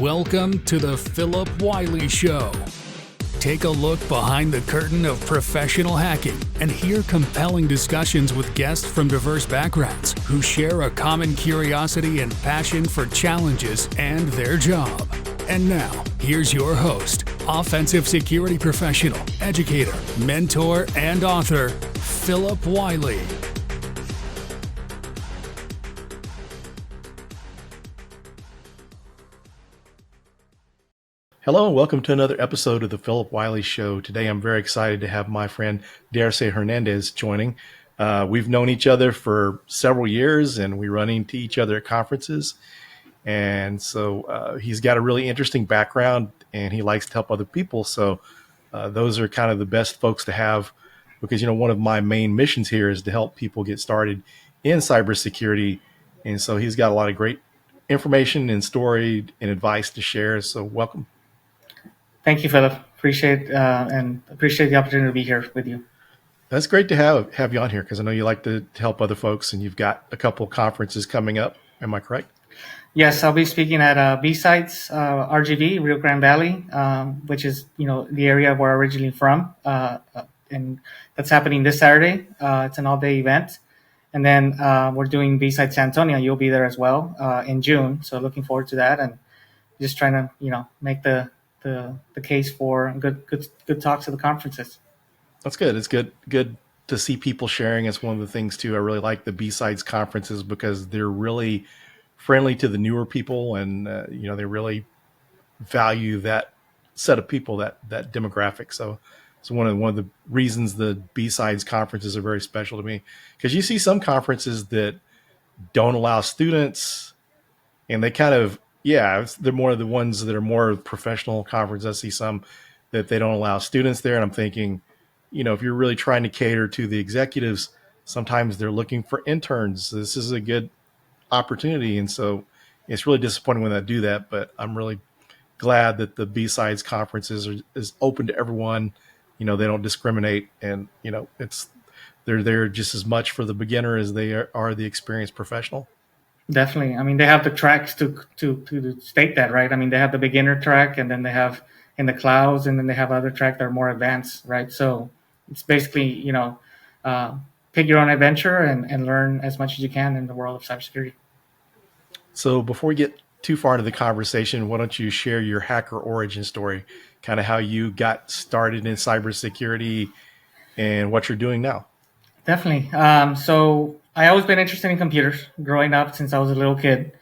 Welcome to the Phillip Wylie Show. Take a look behind the curtain of professional hacking and hear compelling discussions with guests from diverse backgrounds who share a common curiosity and passion for challenges and their job. And now, here's your host, offensive security professional, educator, mentor, and author, Phillip Wylie. Hello and welcome to another episode of the Phillip Wylie Show. Today I'm very excited to have my friend Dirce Hernandez joining. We've known each other for several years and we run into each other at conferences. And so he's got a really interesting background and he likes to help other people. So those are kind of the best folks to have because, you know, one of my main missions here is to help people get started in cybersecurity. And so he's got a lot of great information and story and advice to share. So welcome. Thank you, Phillip. Appreciate the opportunity to be here with you. That's great to have you on here because I know you like to help other folks and you've got a couple of conferences coming up. Am I correct? Yes, I'll be speaking at B-Sites, RGV, Rio Grande Valley, which is, you know, the area where I'm originally from. And that's happening this Saturday. It's an all-day event. And then we're doing B-Site San Antonio. You'll be there as well in June. So looking forward to that and just trying to, you know, make the case for good talks at the conferences. That's good. It's good to see people sharing. It's one of the things too. I really like the B-Sides conferences because they're really friendly to the newer people, and you know, they really value that set of people, that demographic. So it's one of the reasons the B-Sides conferences are very special to me, because you see some conferences that don't allow students, and they kind of they're more of the ones that are more professional conferences. I see some that they don't allow students there, and I'm thinking, you know, if you're really trying to cater to the executives, sometimes they're looking for interns. This is a good opportunity, and so it's really disappointing when they do that. But I'm really glad that the B-Sides conferences is open to everyone. You know, they don't discriminate, and you know, they're there just as much for the beginner as they are the experienced professional. Definitely. I mean, they have the tracks to state that, right? I mean, they have the beginner track, and then they have in the clouds, and then they have other track that are more advanced, right? So it's basically, you know, pick your own adventure and learn as much as you can in the world of cybersecurity. So before we get too far into the conversation, why don't you share your hacker origin story, kind of how you got started in cybersecurity and what you're doing now? Definitely. So I always been interested in computers growing up since I was a little kid.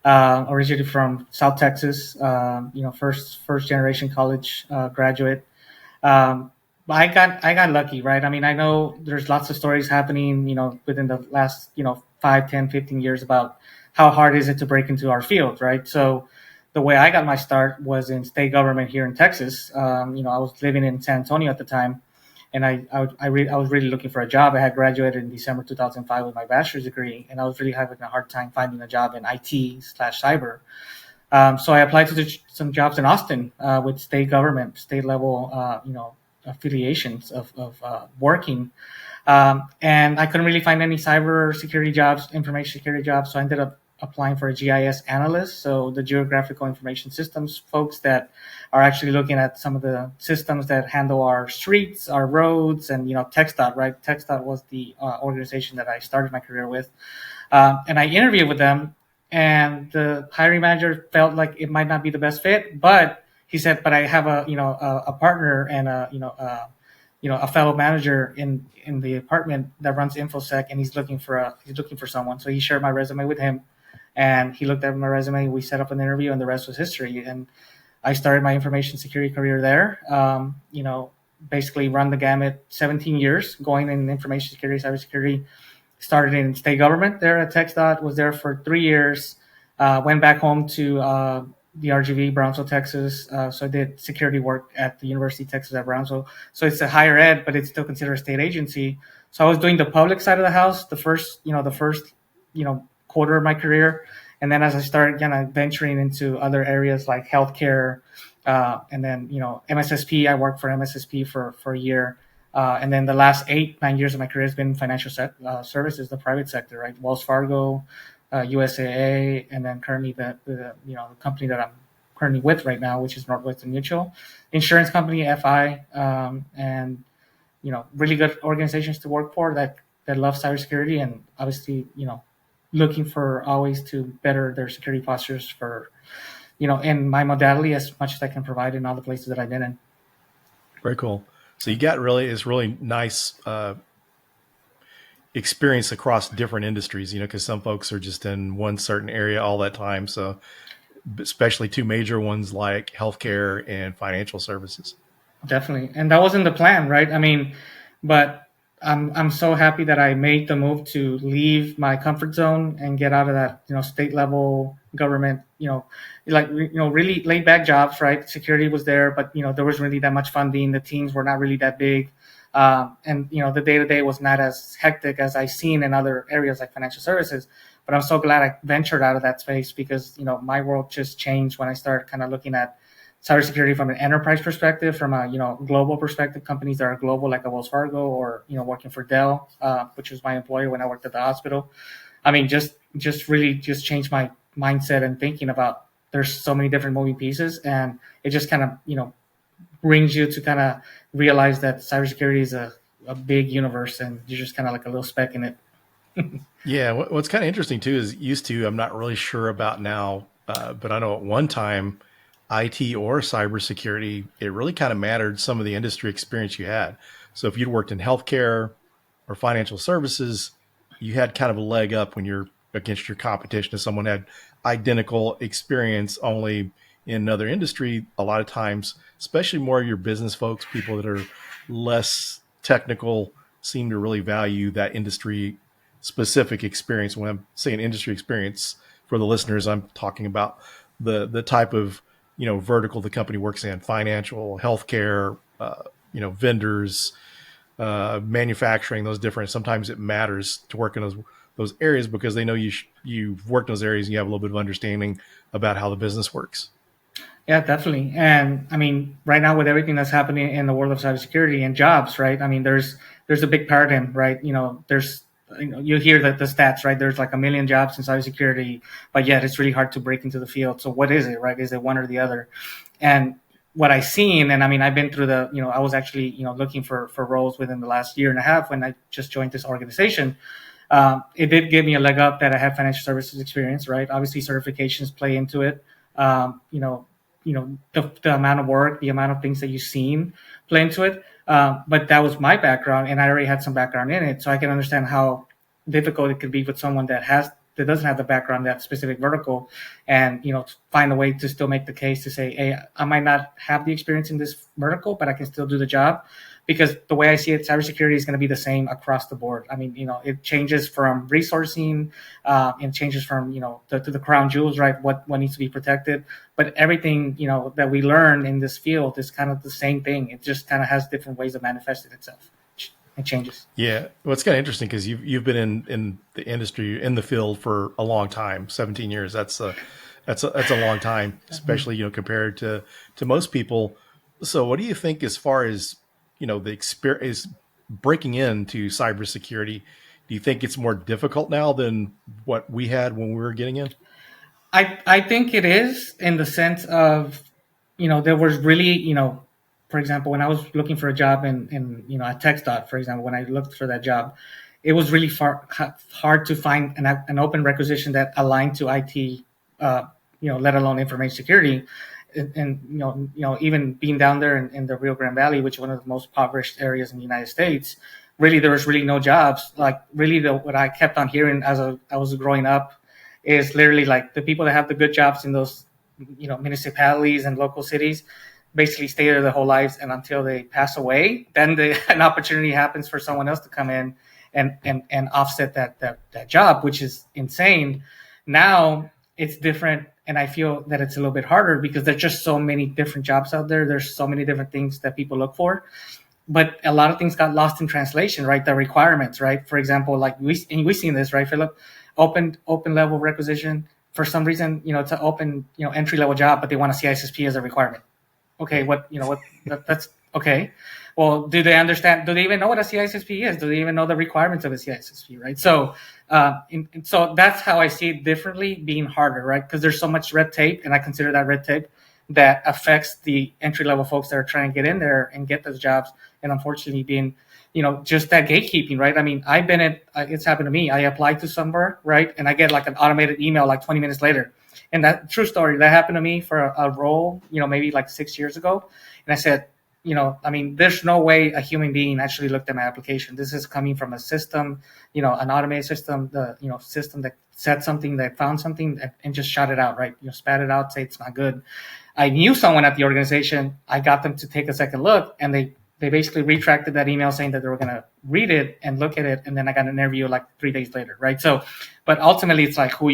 Originally from South Texas, you know, first generation college graduate. I got lucky, right? I mean, I know there's lots of stories happening, you know, within the last, you know, 5, 10, 15 years about how hard is it to break into our field, right? So the way I got my start was in state government here in Texas. You know, I was living in San Antonio at the time, and I was really looking for a job. I had graduated in December 2005 with my bachelor's degree, and I was really having a hard time finding a job in IT/cyber. So I applied to some jobs in Austin with state government, state level, you know, affiliations of working. And I couldn't really find any cyber security jobs, information security jobs. So I ended up applying for a GIS analyst. So the geographical information systems folks that are actually looking at some of the systems that handle our streets, our roads, and, you know, TxDOT, right? TxDOT was the organization that I started my career with. And I interviewed with them, and the hiring manager felt like it might not be the best fit, but he said, but I have a partner and a fellow manager in the department that runs InfoSec, and he's looking for someone. So he shared my resume with him, and he looked at my resume. We set up an interview, and the rest was history. And I started my information security career there. You know, basically run the gamut, 17 years going in information security, cybersecurity. Started in state government there at TxDOT. Was there for 3 years. Went back home to the RGV, Brownsville, Texas. So I did security work at the University of Texas at Brownsville. So it's a higher ed, but it's still considered a state agency. So I was doing the public side of the house, the first quarter of my career. And then as I started kind of venturing into other areas like healthcare, and then, you know, MSSP, I worked for MSSP for a year. And then the last 8-9 years of my career has been financial services, the private sector, right? Wells Fargo, USAA, and then currently the company that I'm currently with right now, which is Northwestern Mutual Insurance Company, FI, and really good organizations to work for that love cybersecurity, and obviously looking for always to better their security postures for in my modality as much as I can provide in all the places that I've been in. Very cool. So you got it's really nice experience across different industries, because some folks are just in one certain area all that time. So especially two major ones like healthcare and financial services. Definitely. And that wasn't the plan, right? I mean, but I'm so happy that I made the move to leave my comfort zone and get out of that, state level government, really laid back jobs, right? Security was there, but there wasn't really that much funding. The teams were not really that big. And the day to day was not as hectic as I've seen in other areas like financial services. But I'm so glad I ventured out of that space because, my world just changed when I started kind of looking at cybersecurity from an enterprise perspective, from a global perspective, companies that are global like a Wells Fargo or working for Dell, which was my employer when I worked at the hospital. I mean, just really changed my mindset and thinking about there's so many different moving pieces, and it just kind of brings you to kind of realize that cybersecurity is a big universe, and you're just kind of like a little speck in it. Yeah, what's kind of interesting too is I'm not really sure about now, but I know at one time, IT or cybersecurity, it really kind of mattered some of the industry experience you had. So if you'd worked in healthcare or financial services, you had kind of a leg up when you're against your competition. If someone had identical experience only in another industry, a lot of times, especially more of your business folks, people that are less technical, seem to really value that industry specific experience. When I'm saying industry experience for the listeners, I'm talking about the type of vertical the company works in: financial, healthcare, vendors, manufacturing. Those different. Sometimes it matters to work in those areas because they know you've worked in those areas and you have a little bit of understanding about how the business works. Yeah, definitely. And I mean, right now with everything that's happening in the world of cybersecurity and jobs, right? I mean, there's a big paradigm, right? There's you hear the stats, right? There's like 1 million jobs in cybersecurity, but yet it's really hard to break into the field. So what is it, right? Is it one or the other? And what I've seen, and I mean, I've been through I was actually, looking for roles within the last year and a half when I just joined this organization. It did give me a leg up that I have financial services experience, right? Obviously, certifications play into it. The amount of work, the amount of things that you've seen play into it. But that was my background, and I already had some background in it, so I can understand how difficult it could be with someone that doesn't have the background, that specific vertical, and find a way to still make the case to say, hey, I might not have the experience in this vertical, but I can still do the job. Because the way I see it, cybersecurity is going to be the same across the board. I mean, it changes from resourcing, it changes from to the crown jewels, right? What needs to be protected, but everything that we learn in this field is kind of the same thing. It just kind of has different ways of manifesting itself. It changes. Yeah, well, it's kind of interesting because you've been in the industry, in the field for a long time, 17 years. That's a long time, especially compared to most people. So, what do you think as far as the experience is breaking into cybersecurity? Do you think it's more difficult now than what we had when we were getting in? I think it is, in the sense of, there was really, for example, when I was looking for a job in at TxDOT, for example, when I looked for that job, it was really hard to find an open requisition that aligned to IT, let alone information security. And even being down there in the Rio Grande Valley, which is one of the most impoverished areas in the United States, really there was really no jobs. Like really, what I kept on hearing as I was growing up is literally like the people that have the good jobs in those municipalities and local cities basically stay there their whole lives, and until they pass away, then an opportunity happens for someone else to come in and offset that job, which is insane. Now it's different. And I feel that it's a little bit harder because there's just so many different jobs out there. There's so many different things that people look for. But a lot of things got lost in translation, right? The requirements, right? For example, like we've seen this, right, Phillip? Open level requisition. For some reason, it's an open, entry level job, but they want a CISSP as a requirement. Okay, that's okay. Well, do they understand? Do they even know what a CISSP is? Do they even know the requirements of a CISSP, right? So, so that's how I see it differently, being harder, right? Because there's so much red tape, and I consider that red tape. that affects the entry level folks that are trying to get in there and get those jobs. And unfortunately being, just that gatekeeping, right? I mean, it's happened to me. I applied to somewhere, right? And I get like an automated email like 20 minutes later. And that true story, that happened to me for a role, maybe like 6 years ago. And I said, there's no way a human being actually looked at my application. This is coming from a system, an automated system, system that said something, that found something and just shot it out, right? Spat it out, say it's not good. I knew someone at the organization. I got them to take a second look, and they basically retracted that email saying that they were going to read it and look at it. And then I got an interview like 3 days later, right? So, but ultimately it's like who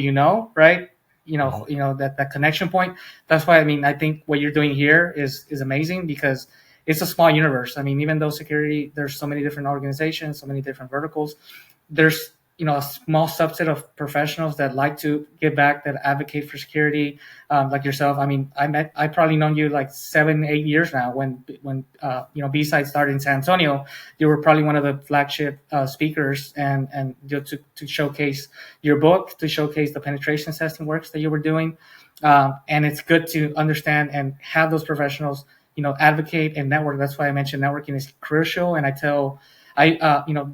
right? That connection point. That's why, I think what you're doing here is amazing, because it's a small universe. Even though security, there's so many different organizations, so many different verticals, there's, a small subset of professionals that like to give back, that advocate for security, like yourself. I probably known you like 7-8 years now. When B-Side started in San Antonio, you were probably one of the flagship speakers, and to showcase your book, to showcase the penetration testing works that you were doing. And it's good to understand and have those professionals, advocate and network. That's why I mentioned networking is crucial. And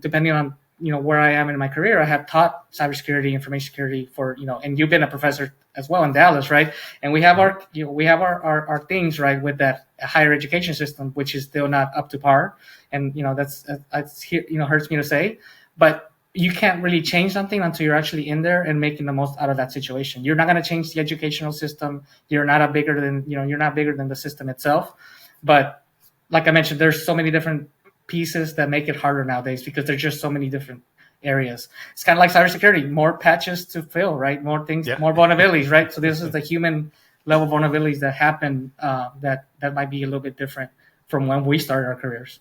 depending on where I am in my career, I have taught cybersecurity, information security for, and you've been a professor as well in Dallas, right? And we have our things, right, with that higher education system, which is still not up to par. And, that's hurts me to say, but you can't really change something until you're actually in there and making the most out of that situation. You're not going to change the educational system. You're not bigger than the system itself. But like I mentioned, there's so many different pieces that make it harder nowadays, because there's just so many different areas. It's kind of like cybersecurity, more patches to fill, right? More things, more vulnerabilities, right? So this is the human level vulnerabilities that happen that might be a little bit different from when we started our careers.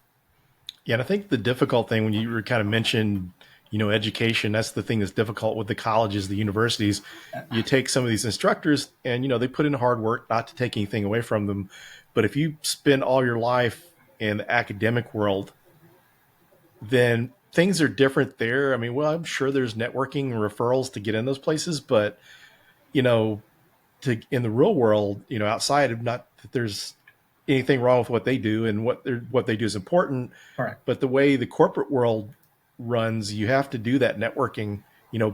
Yeah, and I think the difficult thing when you were kind of mentioned, education, that's the thing that's difficult with the colleges, the universities. You take some of these instructors and, they put in hard work, not to take anything away from them. But if you spend all your life in the academic world, then things are different there. I'm sure there's networking and referrals to get in those places, but, in the real world, outside of, not that there's anything wrong with what they do and what they do is important, Correct. But the way the corporate world runs, you have to do that networking,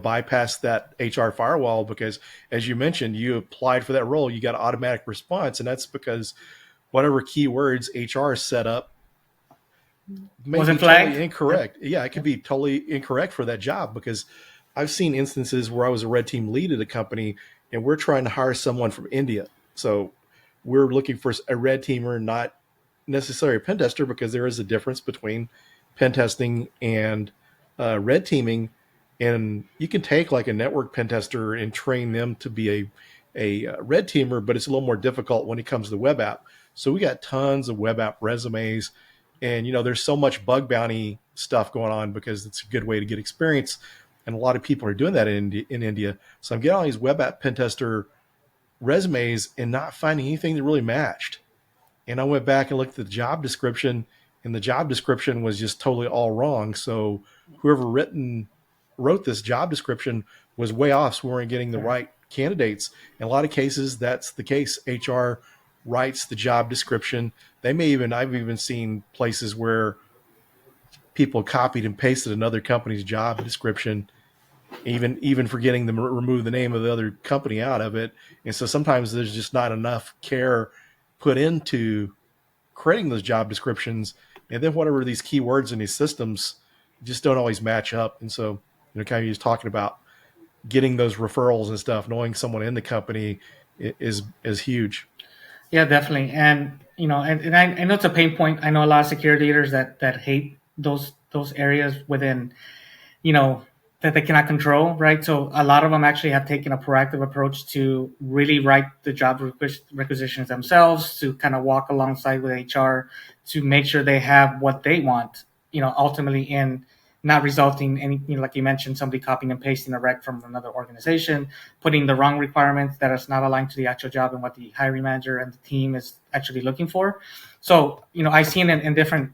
bypass that HR firewall, because as you mentioned, you applied for that role, you got an automatic response. And that's because whatever keywords HR set up may be totally incorrect. Yeah, it could be totally incorrect for that job, because I've seen instances where I was a red team lead at a company and we're trying to hire someone from India. So we're looking for a red teamer, not necessarily a pen tester, because there is a difference between pen testing and red teaming. And you can take like a network pen tester and train them to be a red teamer, but it's a little more difficult when it comes to web app. So we got tons of web app resumes, and there's so much bug bounty stuff going on because it's a good way to get experience, and a lot of people are doing that in India. So I'm getting all these web app pen tester resumes and not finding anything that really matched. And I went back and looked at the job description, and the job description was just totally all wrong. So whoever wrote this job description was way off, so we weren't getting the right candidates. In a lot of cases, that's the case. HR writes the job description. I've even seen places where people copied and pasted another company's job description, even forgetting to remove the name of the other company out of it. And so sometimes there's just not enough care put into creating those job descriptions. And then whatever these keywords in these systems just don't always match up. And so, kind of just talking about getting those referrals and stuff, knowing someone in the company is huge. Yeah, definitely. And, and I know it's a pain point. I know a lot of security leaders that hate those areas within, that they cannot control, right? So a lot of them actually have taken a proactive approach to really write the job requisitions themselves, to kind of walk alongside with HR to make sure they have what they want, ultimately in not resulting in, like you mentioned, somebody copying and pasting a rec from another organization, putting the wrong requirements that is not aligned to the actual job and what the hiring manager and the team is actually looking for. So, I've seen it in different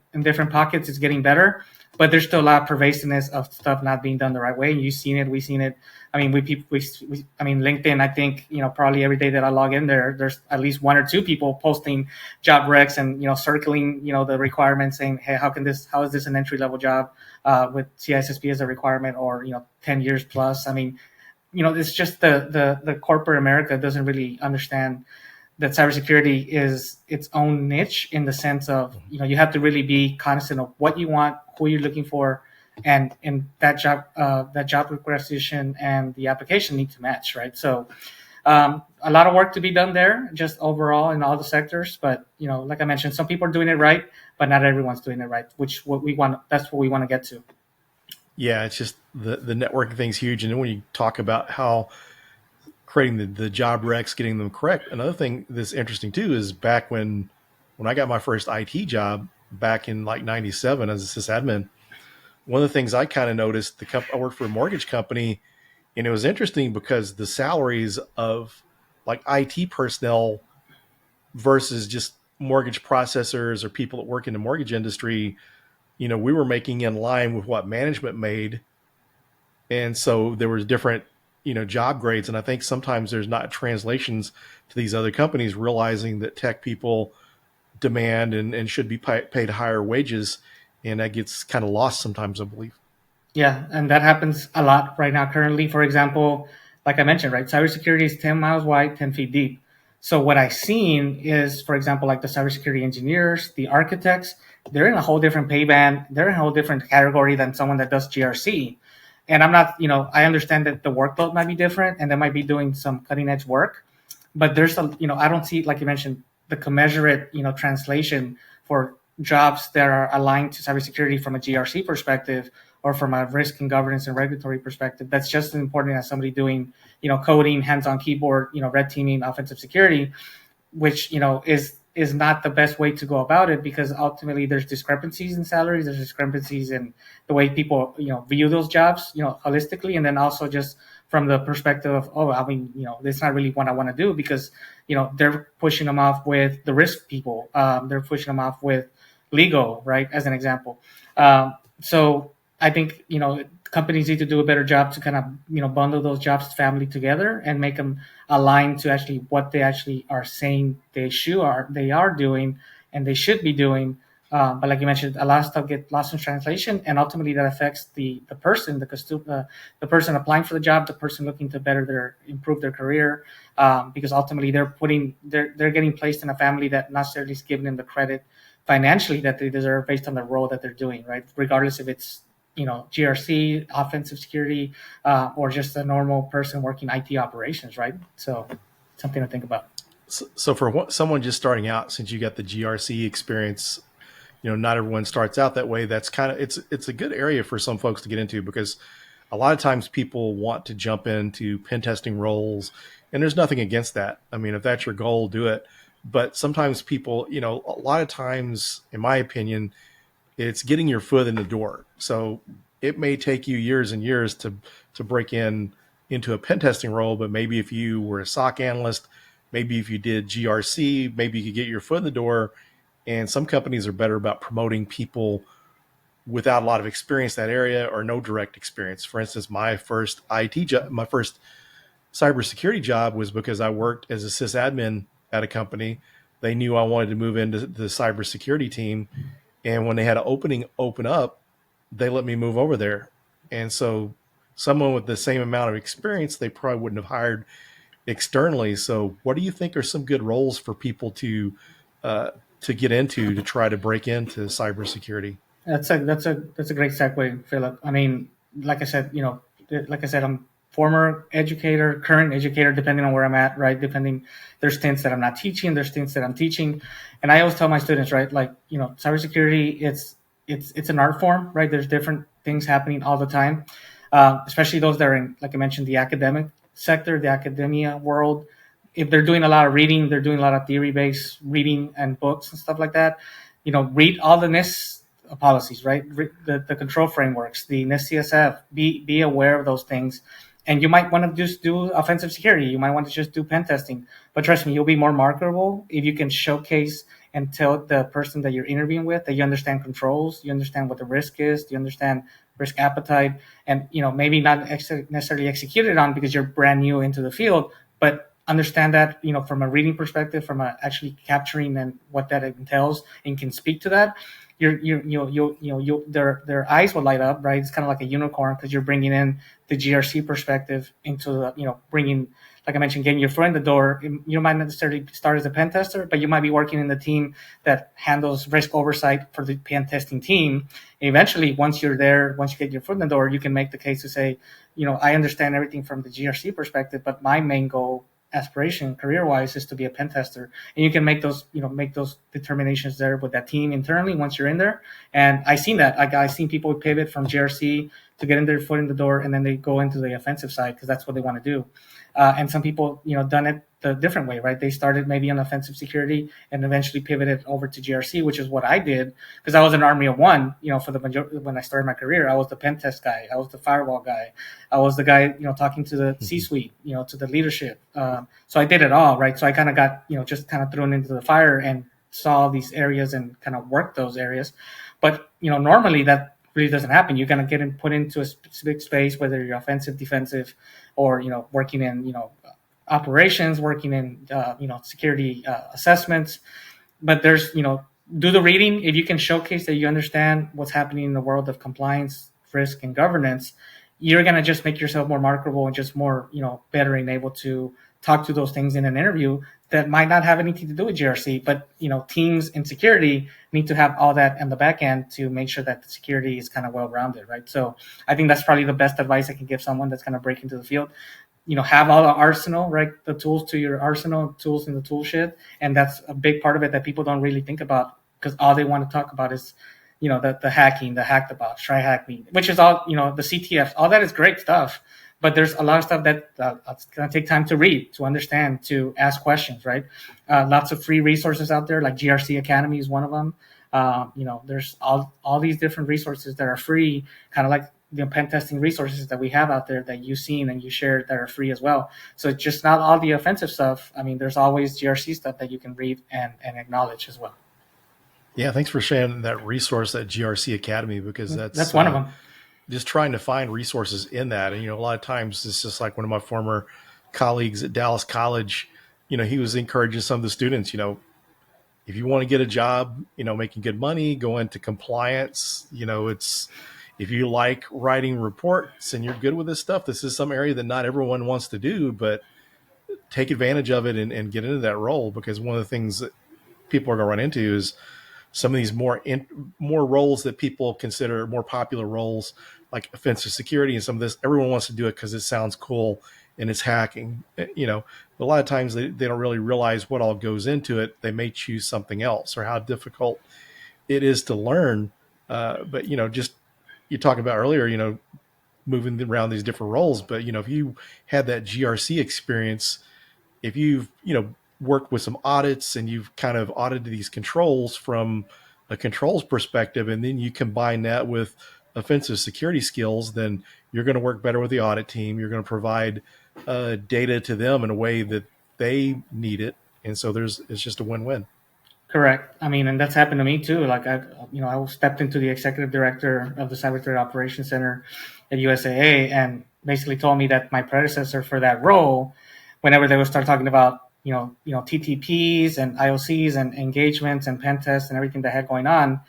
pockets, it's getting better, but there's still a lot of pervasiveness of stuff not being done the right way. And you've seen it, we've seen it. I mean, I mean, LinkedIn, I think, probably every day that I log in there's at least one or two people posting job recs and, circling, the requirements saying, hey, how is this an entry level job with CISSP as a requirement, or, 10 years plus? I mean, it's just the corporate America doesn't really understand that cybersecurity is its own niche, in the sense of, you have to really be cognizant of what you want, who you're looking for, and that job requisition and the application need to match, right? So a lot of work to be done there, just overall in all the sectors. But like I mentioned, some people are doing it right, but not everyone's doing it right. That's what we want to get to. Yeah, it's just the networking thing's huge. And then when you talk about how creating the job recs, getting them correct, another thing that's interesting too is back when I got my first IT job back in like 97 as a sysadmin, one of the things I kind of noticed, I worked for a mortgage company, and it was interesting because the salaries of like IT personnel versus just mortgage processors or people that work in the mortgage industry, we were making in line with what management made. And so there was different, job grades. And I think sometimes there's not translations to these other companies realizing that tech people demand and should be paid higher wages. And that gets kind of lost sometimes, I believe. Yeah, and that happens a lot right now currently. For example, like I mentioned, right, cybersecurity is 10 miles wide, 10 feet deep. So what I've seen is, for example, like the cybersecurity engineers, the architects, they're in a whole different pay band. They're in a whole different category than someone that does GRC. And I'm not, I understand that the workload might be different and they might be doing some cutting edge work, but there's I don't see, like you mentioned, the commensurate, translation for jobs that are aligned to cybersecurity from a GRC perspective, or from a risk and governance and regulatory perspective. That's just as important as somebody doing, coding, hands-on keyboard, red teaming, offensive security, which, is not the best way to go about it, because ultimately there's discrepancies in salaries, there's discrepancies in the way people, view those jobs, holistically. And then also just from the perspective of, it's not really what I want to do, because, they're pushing them off with the risk people. They're pushing them off with legal, right? As an example. So I think, companies need to do a better job to kind of, bundle those jobs family together and make them align to actually what they actually are saying they are doing and they should be doing. But like you mentioned, a lot of stuff gets lost in translation, and ultimately that affects the person, the person applying for the job, the person looking to improve their career, because ultimately they're getting placed in a family that not necessarily is giving them the credit financially that they deserve based on the role that they're doing, right? Regardless if it's GRC, offensive security, or just a normal person working IT operations, right? So something to think about. So for someone just starting out, since you got the GRC experience, not everyone starts out that way. That's kind of, it's a good area for some folks to get into, because a lot of times people want to jump into pen testing roles, and there's nothing against that. I mean, if that's your goal, do it. But sometimes people, a lot of times, in my opinion, it's getting your foot in the door. So it may take you years and years to break into a pen testing role, but maybe if you were a SOC analyst, maybe if you did GRC, maybe you could get your foot in the door. And some companies are better about promoting people without a lot of experience in that area or no direct experience. For instance, my first IT job, my first cybersecurity job was because I worked as a sysadmin at a company. They knew I wanted to move into the cybersecurity team. And when they had an opening open up, they let me move over there. And so someone with the same amount of experience, they probably wouldn't have hired externally. So what do you think are some good roles for people to get into to try to break into cybersecurity? That's a great segue, Philip. I mean, like I said, I'm former educator, current educator, depending on where I'm at, right? There's stints that I'm not teaching, there's stints that I'm teaching. And I always tell my students, right, like, cybersecurity, it's an art form, right? There's different things happening all the time, especially those that are in, like I mentioned, the academic sector, the academia world. If they're doing a lot of reading, they're doing a lot of theory-based reading and books and stuff like that. Read all the NIST policies, right? The control frameworks, the NIST CSF. Be aware of those things. And you might want to just do offensive security. You might want to just do pen testing. But trust me, you'll be more marketable if you can showcase and tell the person that you're interviewing with that you understand controls, you understand what the risk is, you understand risk appetite, and maybe not necessarily executed on because you're brand new into the field, but understand that from a reading perspective, from actually capturing and what that entails, and can speak to that. Their eyes will light up, right? It's kind of like a unicorn because you're bringing in the GRC perspective into the bringing, like I mentioned, getting your foot in the door. You might not necessarily start as a pen tester, but you might be working in the team that handles risk oversight for the pen testing team. And eventually, once you're there, once you get your foot in the door, you can make the case to say, I understand everything from the GRC perspective, but my main goal, aspiration career-wise, is to be a pen tester. And you can make those determinations there with that team internally once you're in there. And I've seen that. I've seen people pivot from GRC to getting their foot in the door, and then they go into the offensive side because that's what they want to do. And some people, done it the different way, right? They started maybe on offensive security and eventually pivoted over to GRC, which is what I did because I was an army of one. For the majority, when I started my career, I was the pen test guy, I was the firewall guy, I was the guy, talking to the C-suite, to the leadership. So I did it all, right? So I kind of got, just kind of thrown into the fire and saw these areas and kind of worked those areas. But normally that really doesn't happen. You're going to get put into a specific space, whether you're offensive, defensive, or working in operations, working in security assessments. But there's do the reading. If you can showcase that you understand what's happening in the world of compliance, risk, and governance, you're going to just make yourself more marketable and just more better and able to talk to those things in an interview that might not have anything to do with GRC, but teams in security need to have all that on the back end to make sure that the security is kind of well-rounded, right? So I think that's probably the best advice I can give someone that's going to break into the field. Have all the arsenal, right? The tools to your arsenal, tools in the tool shed, and that's a big part of it that people don't really think about because all they want to talk about is the hacking, the hack the box, try hack me, which is all the CTFs. All that is great stuff. But there's a lot of stuff that it's going to take time to read, to understand, to ask questions, right? Lots of free resources out there, like GRC Academy is one of them. There's all these different resources that are free, kind of like the pen testing resources that we have out there that you've seen and you shared that are free as well. So it's just not all the offensive stuff. I mean, there's always GRC stuff that you can read and acknowledge as well. Yeah, thanks for sharing that resource, that GRC Academy, because that's one of them. Just trying to find resources in that. And, a lot of times it's just like one of my former colleagues at Dallas College, he was encouraging some of the students, if you want to get a job, making good money, go into compliance, if you like writing reports and you're good with this stuff, this is some area that not everyone wants to do, but take advantage of it and get into that role. Because one of the things that people are going to run into is some of these more roles that people consider more popular roles, like offensive security and some of this, everyone wants to do it because it sounds cool and it's hacking. But a lot of times they don't really realize what all goes into it. They may choose something else or how difficult it is to learn. But just you talked about earlier, moving around these different roles. But if you had that GRC experience, if you've worked with some audits and you've kind of audited these controls from a controls perspective, and then you combine that with offensive security skills, then you're going to work better with the audit team. You're going to provide data to them in a way that they need it. And so it's just a win-win. Correct. I mean, and that's happened to me too. Like I stepped into the executive director of the Cyber Threat Operations Center at USAA and basically told me that my predecessor for that role, whenever they would start talking about TTPs and IOCs and engagements and pen tests and everything they had going on,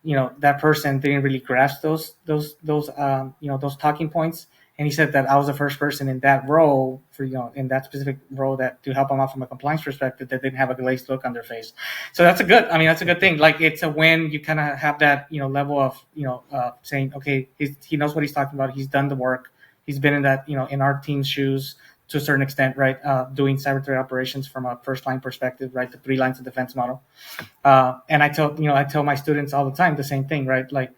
that person didn't really grasp those talking points. And he said that I was the first person in that role in that specific role that to help them out from a compliance perspective that didn't have a glazed look on their face. So that's a good thing. Like it's a win. You kind of have that, level of, saying, okay, he knows what he's talking about. He's done the work. He's been in that, in our team's shoes to a certain extent, right? Doing cyber threat operations from a first line perspective, right? The 3 lines of defense model. And I tell my students all the time the same thing, right? Like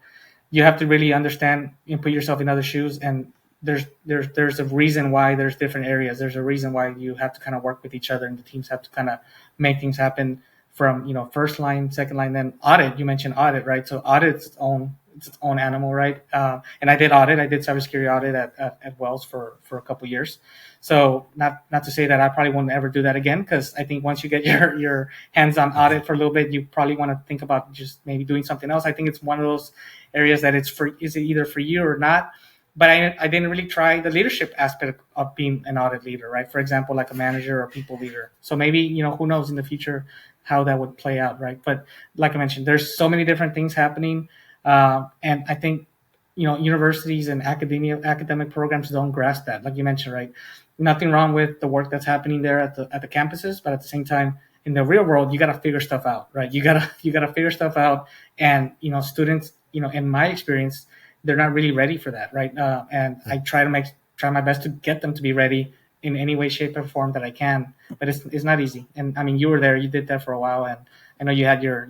you have to really understand and put yourself in other shoes. And there's a reason why there's different areas. There's a reason why you have to kind of work with each other and the teams have to kind of make things happen from, first line, second line, then audit. You mentioned audit, right? So audit's own it's its own animal, right? And I did cybersecurity audit at Wells for a couple years. So not to say that I probably won't ever do that again, because I think once you get your hands-on audit for a little bit, you probably want to think about just maybe doing something else. I think it's one of those areas that is it either for you or not. But I didn't really try the leadership aspect of being an audit leader, right? For example, like a manager or people leader. So maybe, who knows in the future how that would play out, right? But like I mentioned, there's so many different things happening. And I think, universities and academic programs don't grasp that. Like you mentioned, right? Nothing wrong with the work that's happening there at the campuses, but at the same time, in the real world, you got to figure stuff out, right? You gotta figure stuff out. And, students, in my experience, they're not really ready for that, right? And I try my best to get them to be ready in any way, shape, or form that I can. But it's not easy. And I mean, you were there, you did that for a while, and I know you had your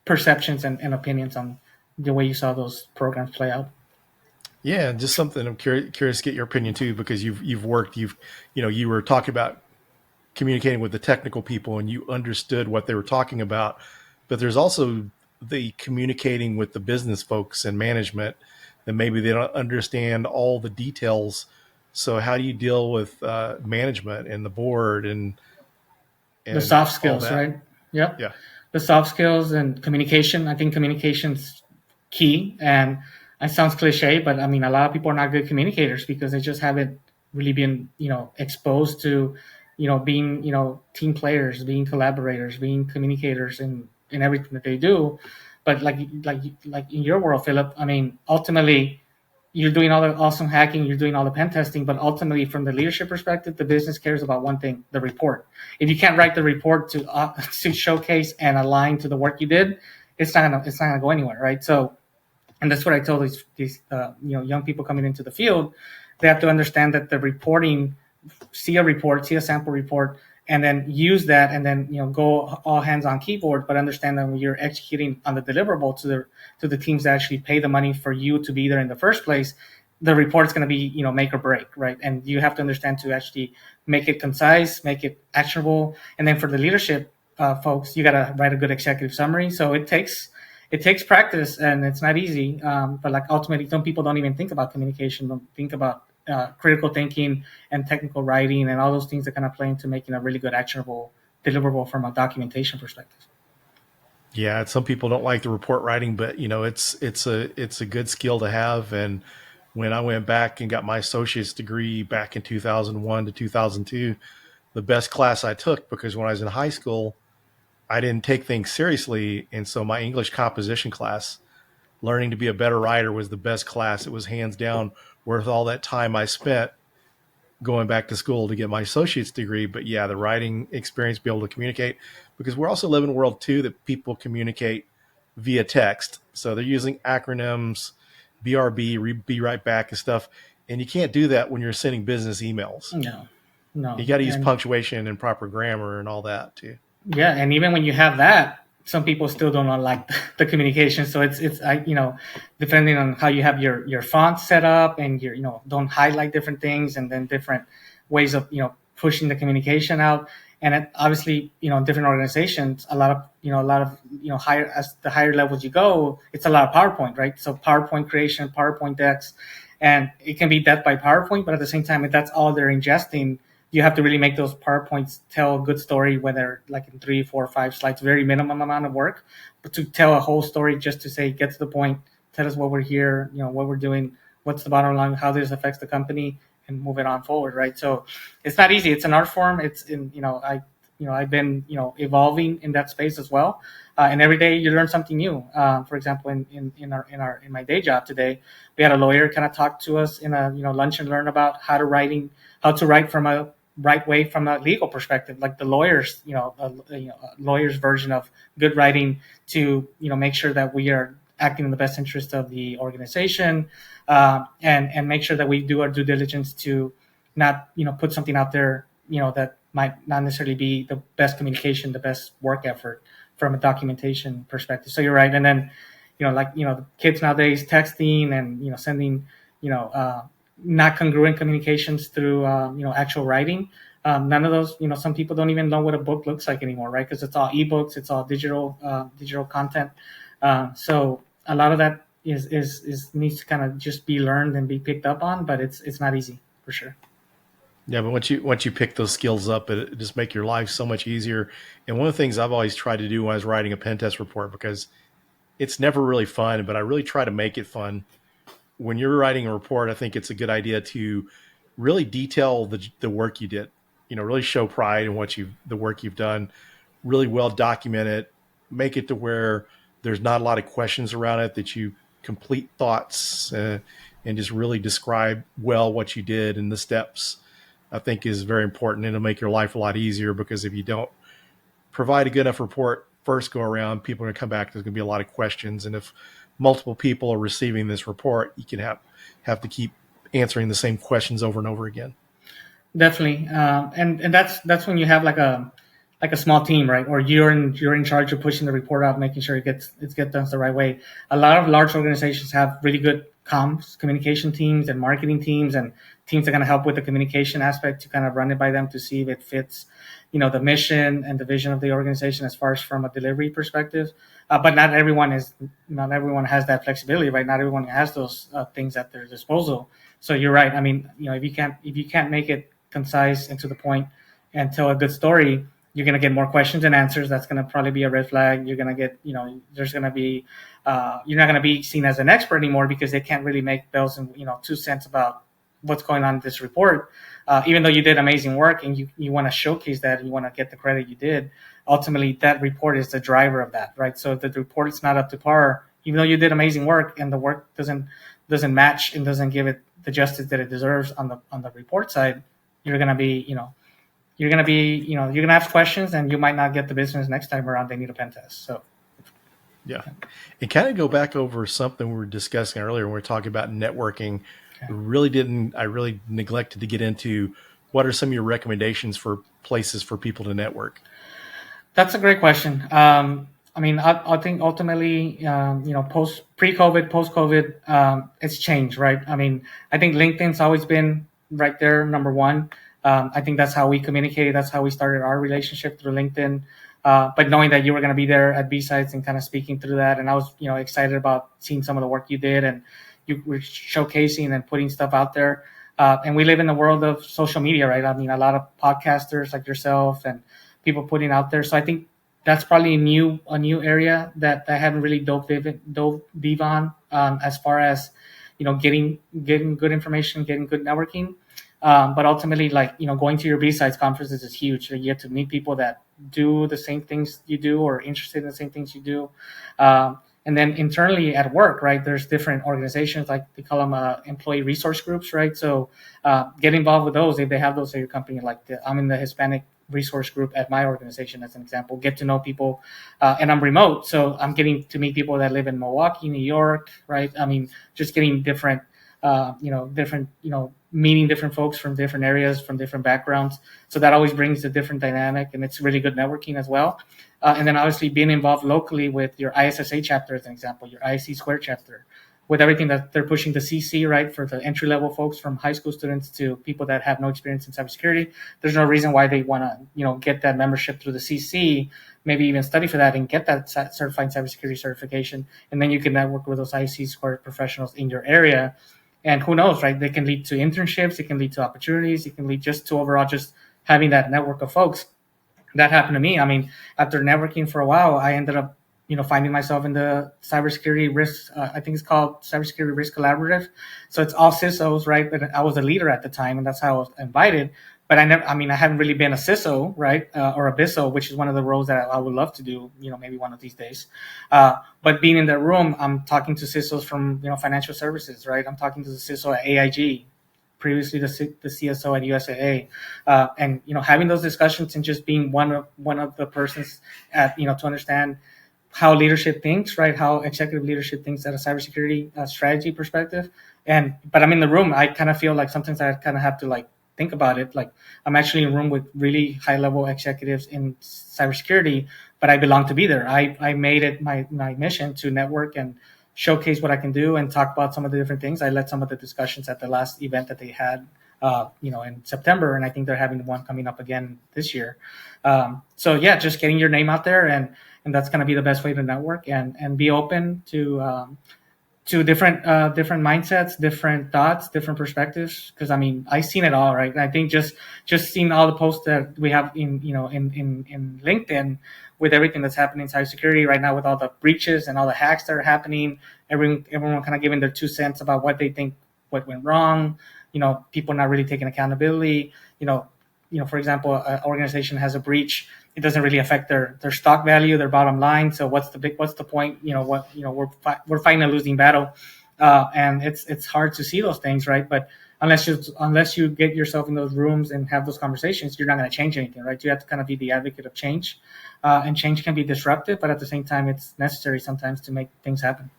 perceptions and opinions on the way you saw those programs play out. Yeah, just something I'm curious to get your opinion too, because you were talking about communicating with the technical people and you understood what they were talking about, but there's also the communicating with the business folks and management that maybe they don't understand all the details. So how do you deal with management and the board and the soft skills, right? Yep. Yeah. The soft skills and communication. I think communication's key. And it sounds cliche, but I mean, a lot of people are not good communicators because they just haven't really been, exposed to, being, team players, being collaborators, being communicators in everything that they do. But like in your world, Phillip, I mean, ultimately, you're doing all the awesome hacking, you're doing all the pen testing, but ultimately, from the leadership perspective, the business cares about one thing: the report. If you can't write the report to showcase and align to the work you did, it's not gonna go anywhere, right? So, and that's what I told these young people coming into the field. They have to understand that the reporting, see a sample report, and then use that, and then go all hands on keyboard. But understand that when you're executing on the deliverable to the teams that actually pay the money for you to be there in the first place, the report's going to be make or break, right? And you have to understand to actually make it concise, make it actionable, and then for the leadership folks, you got to write a good executive summary. So it takes practice, and it's not easy. But like ultimately, some people don't even think about communication, don't think about critical thinking and technical writing and all those things that kind of play into making a really good actionable deliverable from a documentation perspective. Yeah, some people don't like the report writing, but it's a good skill to have. And when I went back and got my associate's degree back in 2001 to 2002, the best class I took, because when I was in high school, I didn't take things seriously, and so my English composition class, learning to be a better writer, was the best class. It was hands down worth all that time I spent going back to school to get my associate's degree. But yeah, the writing experience, be able to communicate, because we're also living in a world too that people communicate via text. So they're using acronyms, BRB, be right back and stuff. And you can't do that when you're sending business emails. No. You got to use punctuation and proper grammar and all that too. Yeah. And even when you have that, some people still don't like the communication. So it's depending on how you have your font set up and your, don't highlight different things, and then different ways of, pushing the communication out. And it, obviously, in different organizations, a lot of higher, as the higher levels you go, it's a lot of PowerPoint, right? So PowerPoint creation, PowerPoint decks, and it can be death by PowerPoint, but at the same time, if that's all they're ingesting, you have to really make those PowerPoints tell a good story, whether like in 3, 4, 5 slides, very minimum amount of work, but to tell a whole story, just to say, get to the point, tell us what we're here, what we're doing, what's the bottom line, how this affects the company, and move it on forward, right? So it's not easy. It's an art form. It's I've been, evolving in that space as well. And every day you learn something new. For example, in my day job today, we had a lawyer kind of talk to us in a, lunch and learn about how to write from a right way from a legal perspective, like the lawyers, lawyer's version of good writing to, make sure that we are acting in the best interest of the organization, and make sure that we do our due diligence to not, put something out there, that might not necessarily be the best communication, the best work effort from a documentation perspective. So you're right. And then, the kids nowadays texting and, sending, not congruent communications through, actual writing. None of those, some people don't even know what a book looks like anymore, right? Because it's all ebooks, it's all digital content. So a lot of that is needs to kind of just be learned and be picked up on, but it's not easy for sure. Yeah, but once you pick those skills up, it just make your life so much easier. And one of the things I've always tried to do when I was writing a pen test report, because it's never really fun, but I really try to make it fun. When you're writing a report, I think it's a good idea to really detail the work you did. Really show pride in the work you've done. Really well document it. Make it to where there's not a lot of questions around it. That you complete thoughts and just really describe well what you did and the steps. I think is very important, and it'll make your life a lot easier, because if you don't provide a good enough report first go around, people are going to come back. There's going to be a lot of questions, and if multiple people are receiving this report, you can have to keep answering the same questions over and over again. Definitely, and that's when you have like a small team, right? Or you're in charge of pushing the report out, making sure it gets done the right way. A lot of large organizations have really good communication teams and marketing teams and teams that kind of help with the communication aspect to kind of run it by them to see if it fits, the mission and the vision of the organization as far as from a delivery perspective. But not everyone has that flexibility, right? Not everyone has those things at their disposal. So you're right. I mean, if you can't make it concise and to the point and tell a good story, you're going to get more questions than answers. That's going to probably be a red flag. You're going to get, there's going to be, you're not going to be seen as an expert anymore because they can't really make bells and, 2 cents about what's going on in this report. Even though you did amazing work and you want to showcase that, you want to get the credit you did. Ultimately, that report is the driver of that, right? So if the report is not up to par, even though you did amazing work and the work doesn't match and doesn't give it the justice that it deserves on the report side, you're going to be, you're going to ask questions and you might not get the business next time around. They need a pen test. So, yeah. And kind of go back over something we were discussing earlier when we were talking about networking. Okay. I really neglected to get into what are some of your recommendations for places for people to network? That's a great question. I mean, I think ultimately, pre-COVID, post-COVID, it's changed, right? I mean, I think LinkedIn's always been right there, number one. I think that's how we communicated. That's how we started our relationship, through LinkedIn. But knowing that you were going to be there at B-Sides and kind of speaking through that, and I was, excited about seeing some of the work you did, and you were showcasing and putting stuff out there. And we live in the world of social media, right? I mean, a lot of podcasters like yourself and people putting out there. So I think that's probably a new area that I haven't really dove deep on, as far as, getting good information, getting good networking. But ultimately, going to your B-Sides conferences is huge. You get to meet people that do the same things you do or interested in the same things you do. And then internally at work, right, there's different organizations, like they call them employee resource groups, right? So get involved with those if they have those at your company. I'm in the Hispanic resource group at my organization, as an example. Get to know people, and I'm remote, so I'm getting to meet people that live in Milwaukee, New York, right? I mean, just getting different, meeting different folks from different areas, from different backgrounds. So that always brings a different dynamic, and it's really good networking as well. And then obviously being involved locally with your ISSA chapter, as an example, your ISC Square chapter, with everything that they're pushing the CC, right, for the entry-level folks, from high school students to people that have no experience in cybersecurity. There's no reason why they want to, get that membership through the CC, maybe even study for that and get that certified cybersecurity certification. And then you can network with those ISC Square professionals in your area. And who knows, right? They can lead to internships. It can lead to opportunities. It can lead just to overall just having that network of folks. That happened to me. I mean, after networking for a while, I ended up, finding myself in the cybersecurity risk. I think it's called Cybersecurity Risk Collaborative. So it's all CISOs, right? But I was a leader at the time, and that's how I was invited. But I haven't really been a CISO, right? Or a BISO, which is one of the roles that I would love to do, maybe one of these days. But being in that room, I'm talking to CISOs from, financial services, right? I'm talking to the CISO at AIG, previously the CSO at USAA, and having those discussions and just being one of the persons at to understand how leadership thinks, right? How executive leadership thinks at a cybersecurity strategy perspective. But I'm in the room. I kind of feel like sometimes I kind of have to think about it. Like, I'm actually in a room with really high level executives in cybersecurity, but I belong to be there. I made it my mission to network and showcase what I can do and talk about some of the different things. I led some of the discussions at the last event that they had, in September, and I think they're having one coming up again this year. So yeah, just getting your name out there and that's going to be the best way to network and be open to different mindsets, different thoughts, different perspectives. Because I mean, I've seen it all, right? And I think just seeing all the posts that we have in LinkedIn with everything that's happening in cybersecurity right now, with all the breaches and all the hacks that are happening, everyone kind of giving their 2 cents about what they think what went wrong. People not really taking accountability. For example, an organization has a breach. It doesn't really affect their stock value, their bottom line. So what's the point? We're fighting a losing battle, and it's hard to see those things, right? But unless you get yourself in those rooms and have those conversations, you're not going to change anything, right? You have to kind of be the advocate of change, and change can be disruptive, but at the same time, it's necessary sometimes to make things happen.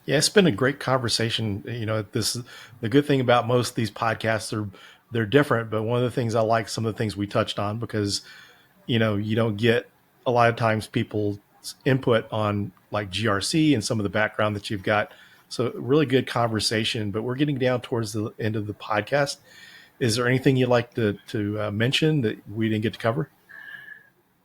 Yeah, it's been a great conversation. The good thing about most of these podcasts they're different, but one of the things I like, some of the things we touched on, because, you don't get a lot of times people's input on like GRC and some of the background that you've got. So really good conversation, but we're getting down towards the end of the podcast. Is there anything you'd like to mention that we didn't get to cover?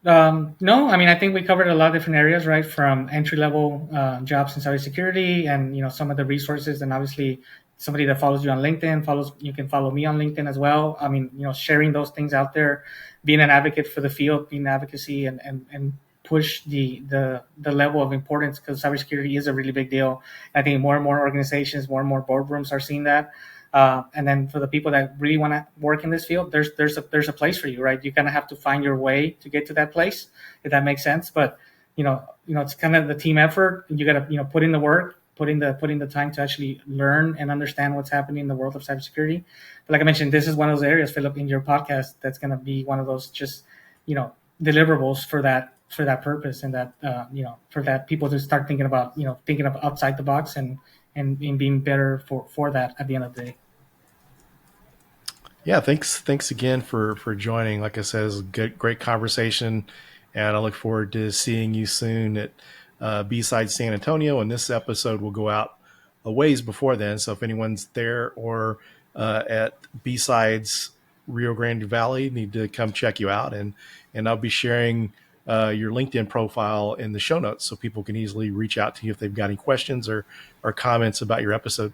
No, I mean, I think we covered a lot of different areas, right? From entry-level jobs in cybersecurity and, some of the resources, and obviously somebody that follows you on LinkedIn, you can follow me on LinkedIn as well. I mean, sharing those things out there, being an advocate for the field, being advocacy and push the level of importance, because cybersecurity is a really big deal. I think more and more organizations, more and more boardrooms are seeing that. And then for the people that really want to work in this field, there's a place for you, right? You kind of have to find your way to get to that place, if that makes sense. But it's kind of the team effort. You got to put in the work, put in the time to actually learn and understand what's happening in the world of cybersecurity. But like I mentioned, this is one of those areas, Phillip, in your podcast, that's going to be one of those just deliverables for that purpose, and that for that people to start thinking about thinking of outside the box and being better for that at the end of the day. Yeah, thanks again for joining. Like I said, it's a great conversation, and I look forward to seeing you soon at B-Sides San Antonio. And this episode will go out a ways before then, so if anyone's there or at B-Sides Rio Grande Valley, need to come check you out, and I'll be sharing your LinkedIn profile in the show notes so people can easily reach out to you if they've got any questions or comments about your episode.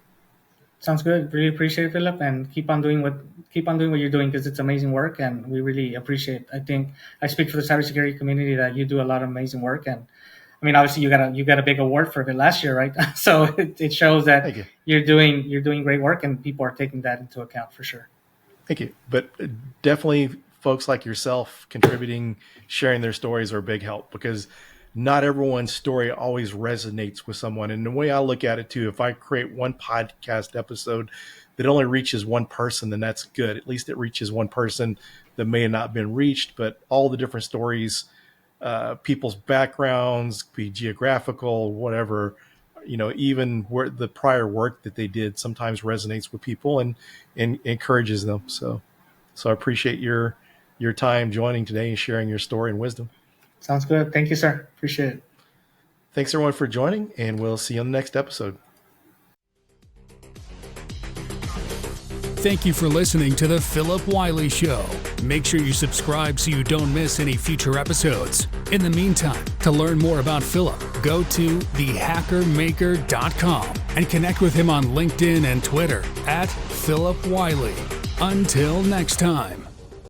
Sounds good. Really appreciate it, Phillip, and keep on doing what you're doing, because it's amazing work, and we really appreciate. I think I speak for the cybersecurity community that you do a lot of amazing work, and I mean, obviously you got a big award for it last year, right? So it shows that you're doing great work, and people are taking that into account for sure. Thank you. But definitely folks like yourself contributing, sharing their stories are a big help, because not everyone's story always resonates with someone. And the way I look at it too, if I create one podcast episode that only reaches one person, then that's good. At least it reaches one person that may have not been reached, but all the different stories, people's backgrounds, be geographical, whatever, even where the prior work that they did sometimes resonates with people and encourages them. So I appreciate your time joining today and sharing your story and wisdom. Sounds good. Thank you, sir. Appreciate it. Thanks everyone for joining, and we'll see you on the next episode. Thank you for listening to the Phillip Wylie Show. Make sure you subscribe so you don't miss any future episodes. In the meantime, to learn more about Phillip, go to thehackermaker.com and connect with him on LinkedIn and Twitter @Phillip Wylie. Until next time.